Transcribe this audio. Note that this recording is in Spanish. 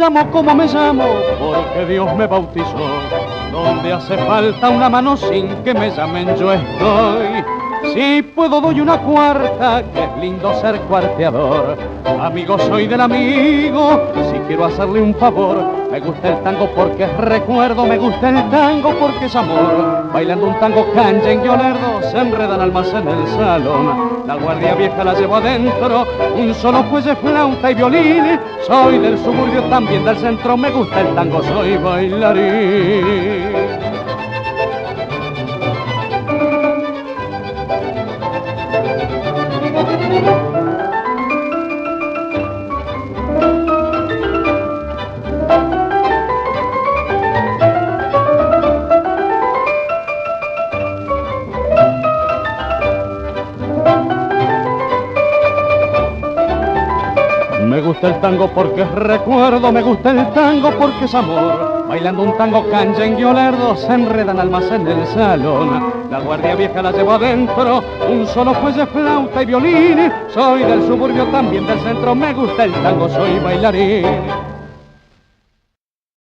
llamo como me llamo, porque Dios me bautizó. Donde hace falta una mano sin que me llamen yo estoy. Si puedo doy una cuarta, que es lindo ser cuarteador. Amigo soy del amigo, si quiero hacerle un favor. Me gusta el tango porque es recuerdo, me gusta el tango porque es amor. Bailando un tango canchen y olerdo, se enredan almas en el salón. La guardia vieja la llevo adentro, un solo fuelle, flauta y violín. Soy del suburbio, también del centro, me gusta el tango, soy bailarín. Me gusta el tango porque es recuerdo, me gusta el tango porque es amor. Bailando un tango canchen y olerdo, se enredan almas en el salón. La guardia vieja la llevo adentro, un solo fuelle, flauta y violín. Soy del suburbio, también del centro, me gusta el tango, soy bailarín.